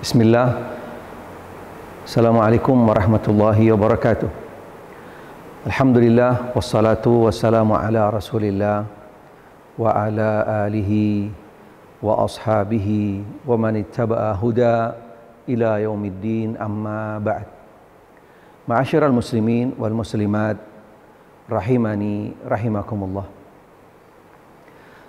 Bismillah. Assalamualaikum warahmatullahi wabarakatuh. Alhamdulillah wassalatu wassalamu ala Rasulillah wa ala alihi wa ashabihi wa man ittaba'a huda ila yaumiddin, amma ba'd. Ma'asyiral muslimin wal muslimat rahimani rahimakumullah.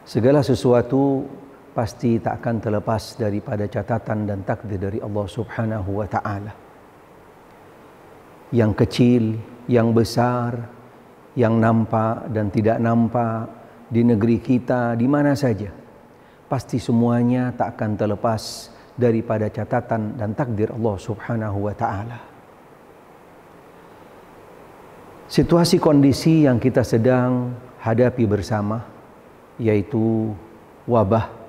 Segala sesuatu pasti tak akan terlepas daripada catatan dan takdir dari Allah Subhanahu wa ta'ala. Yang kecil, yang besar, yang nampak dan tidak nampak, di negeri kita, di mana saja, pasti semuanya tak akan terlepas daripada catatan dan takdir Allah Subhanahu wa ta'ala. Situasi kondisi yang kita sedang hadapi bersama, yaitu wabah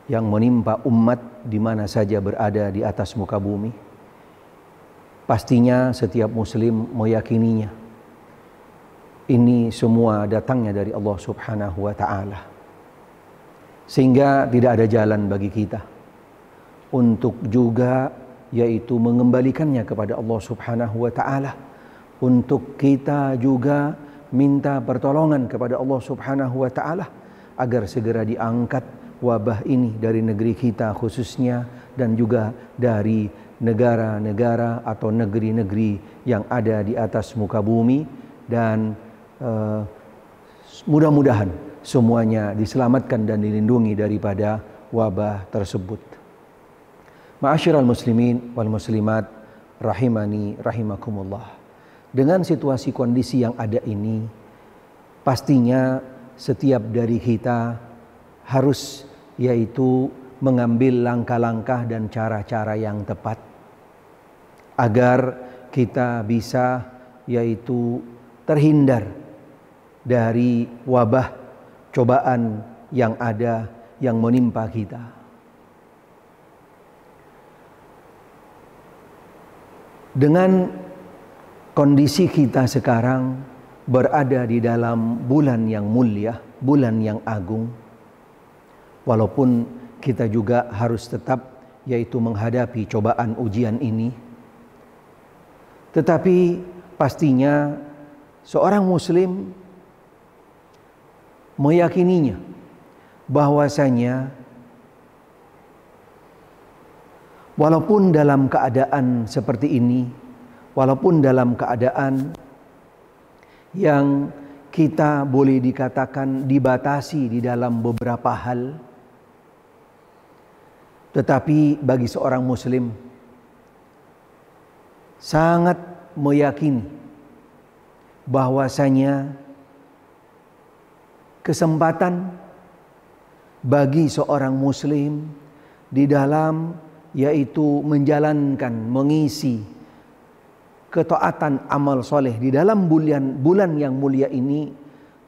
yang menimpa umat di mana saja berada di atas muka bumi. Pastinya setiap muslim meyakininya. Ini semua datangnya dari Allah Subhanahu wa ta'ala. Sehingga tidak ada jalan bagi kita untuk juga yaitu mengembalikannya kepada Allah Subhanahu wa ta'ala. Untuk kita juga minta pertolongan kepada Allah Subhanahu wa ta'ala agar segera diangkat wabah ini dari negeri kita khususnya, dan juga dari negara-negara atau negeri-negeri yang ada di atas muka bumi, dan mudah-mudahan semuanya diselamatkan dan dilindungi daripada wabah tersebut. Ma'asyiral muslimin wal muslimat rahimani rahimakumullah. Dengan situasi kondisi yang ada ini, pastinya setiap dari kita harus yaitu mengambil langkah-langkah dan cara-cara yang tepat agar kita bisa yaitu terhindar dari wabah cobaan yang ada yang menimpa kita. Dengan kondisi kita sekarang berada di dalam bulan yang mulia, bulan yang agung, walaupun kita juga harus tetap yaitu menghadapi cobaan ujian ini, tetapi pastinya seorang muslim meyakininya bahwasanya walaupun dalam keadaan seperti ini, walaupun dalam keadaan yang kita boleh dikatakan dibatasi di dalam beberapa hal, tetapi bagi seorang muslim sangat meyakini bahwasanya kesempatan bagi seorang muslim di dalam yaitu menjalankan, mengisi ketaatan amal soleh di dalam bulan yang mulia ini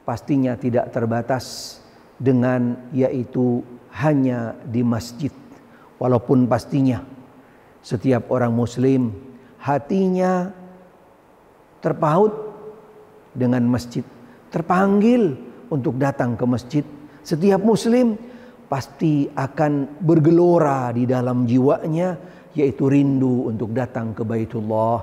pastinya tidak terbatas dengan yaitu hanya di masjid. Walaupun pastinya setiap orang muslim hatinya terpaut dengan masjid, terpanggil untuk datang ke masjid. Setiap muslim pasti akan bergelora di dalam jiwanya, yaitu rindu untuk datang ke Baitullah,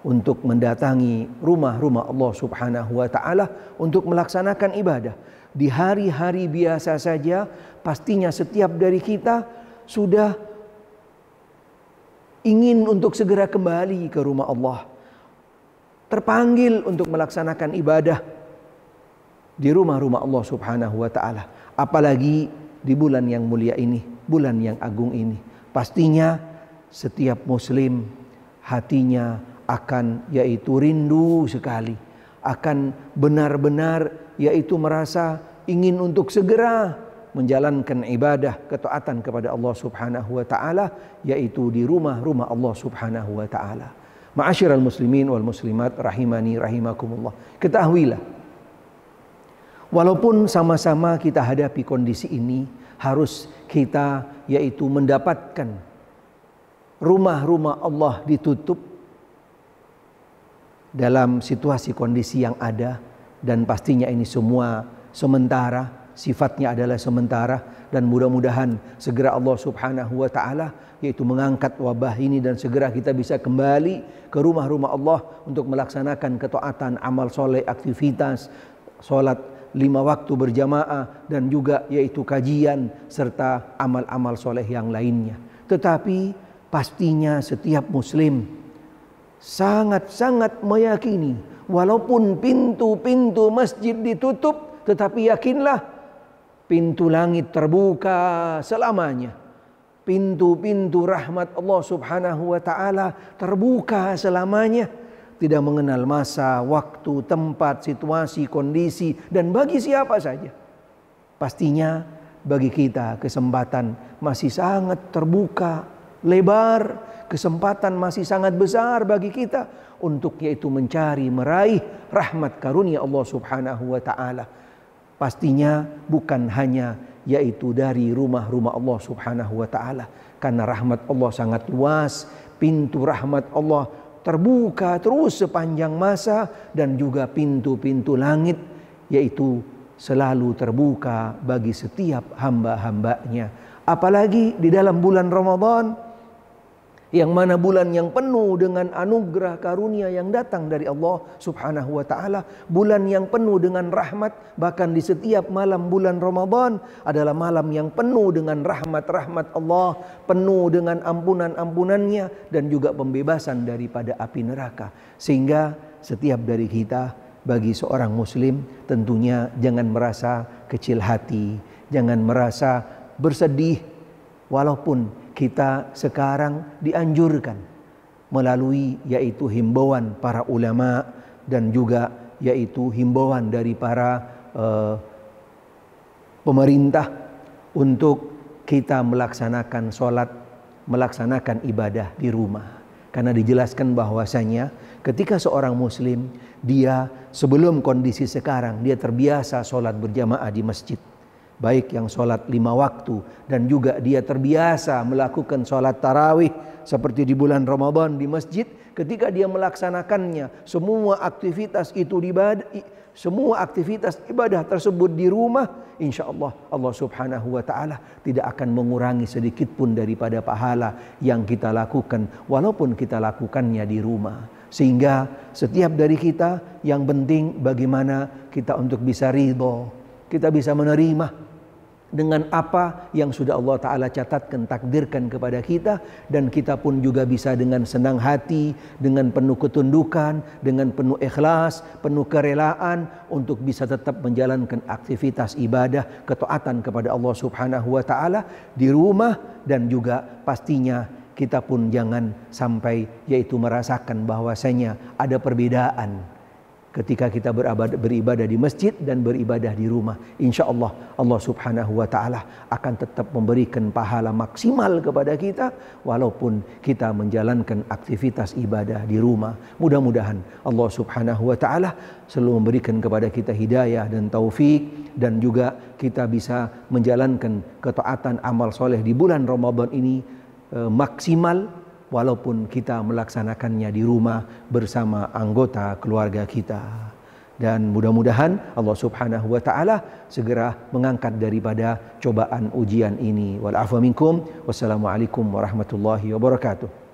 untuk mendatangi rumah-rumah Allah Subhanahu wa ta'ala, untuk melaksanakan ibadah. Di hari-hari biasa saja pastinya setiap dari kita sudah ingin untuk segera kembali ke rumah Allah, terpanggil untuk melaksanakan ibadah di rumah-rumah Allah Subhanahu wa ta'ala. Apalagi di bulan yang mulia ini, bulan yang agung ini, pastinya setiap muslim hatinya akan yaitu rindu sekali, akan benar-benar yaitu merasa ingin untuk segera menjalankan ibadah ketaatan kepada Allah Subhanahu wa ta'ala, yaitu di rumah-rumah Allah Subhanahu wa ta'ala. Ma'asyiral muslimin wal muslimat rahimani rahimakumullah. Ketahuilah, walaupun sama-sama kita hadapi kondisi ini, harus kita yaitu mendapatkan rumah-rumah Allah ditutup dalam situasi kondisi yang ada, dan pastinya ini semua sementara, sifatnya adalah sementara, dan mudah-mudahan segera Allah Subhanahu wa taala yaitu mengangkat wabah ini dan segera kita bisa kembali ke rumah-rumah Allah untuk melaksanakan ketaatan, amal soleh, aktivitas, sholat 5 waktu berjamaah, dan juga yaitu kajian serta amal-amal soleh yang lainnya. Tetapi pastinya setiap muslim sangat-sangat meyakini walaupun pintu-pintu masjid ditutup, tetapi yakinlah pintu langit terbuka selamanya. Pintu-pintu rahmat Allah Subhanahu wa taala terbuka selamanya, tidak mengenal masa, waktu, tempat, situasi, kondisi, dan bagi siapa saja. Pastinya bagi kita kesempatan masih sangat terbuka, lebar, kesempatan masih sangat besar bagi kita untuk yaitu mencari, meraih rahmat karunia Allah Subhanahu wa taala. Pastinya bukan hanya yaitu dari rumah-rumah Allah Subhanahu wa taala, karena rahmat Allah sangat luas, pintu rahmat Allah terbuka terus sepanjang masa, dan juga pintu-pintu langit yaitu selalu terbuka bagi setiap hamba-hambanya. Apalagi di dalam bulan Ramadan, yang mana bulan yang penuh dengan anugerah karunia yang datang dari Allah Subhanahu wa taala, bulan yang penuh dengan rahmat. Bahkan di setiap malam bulan Ramadan adalah malam yang penuh dengan rahmat-rahmat Allah, penuh dengan ampunan-ampunannya, dan juga pembebasan daripada api neraka. Sehingga setiap dari kita, bagi seorang muslim, tentunya jangan merasa kecil hati, jangan merasa bersedih, walaupun kita sekarang dianjurkan melalui yaitu himbauan para ulama dan juga yaitu himbauan dari para pemerintah untuk kita melaksanakan sholat, melaksanakan ibadah di rumah. Karena dijelaskan bahwasanya ketika seorang muslim, dia sebelum kondisi sekarang, dia terbiasa sholat berjamaah di masjid, baik yang sholat 5 waktu, dan juga dia terbiasa melakukan sholat tarawih seperti di bulan Ramadan di masjid. Ketika dia melaksanakannya, semua aktivitas ibadah tersebut di rumah, insya Allah Allah Subhanahu wa taala tidak akan mengurangi sedikit pun daripada pahala yang kita lakukan walaupun kita lakukannya di rumah. Sehingga setiap dari kita, yang penting bagaimana kita untuk bisa ridho, kita bisa menerima dengan apa yang sudah Allah Ta'ala catatkan, takdirkan kepada kita, dan kita pun juga bisa dengan senang hati, dengan penuh ketundukan, dengan penuh ikhlas, penuh kerelaan untuk bisa tetap menjalankan aktivitas ibadah, ketaatan kepada Allah Subhanahu wa Ta'ala di rumah. Dan juga pastinya kita pun jangan sampai yaitu merasakan bahwasanya ada perbedaan ketika kita beribadah di masjid dan beribadah di rumah. Insya Allah Allah Subhanahu wa ta'ala akan tetap memberikan pahala maksimal kepada kita walaupun kita menjalankan aktivitas ibadah di rumah. Mudah-mudahan Allah Subhanahu wa ta'ala selalu memberikan kepada kita hidayah dan taufik, dan juga kita bisa menjalankan ketaatan amal soleh di bulan Ramadan ini maksimal walaupun kita melaksanakannya di rumah bersama anggota keluarga kita. Dan mudah-mudahan Allah Subhanahu wa ta'ala segera mengangkat daripada cobaan ujian ini. Wal afwa minkum. Wassalamualaikum warahmatullahi wabarakatuh.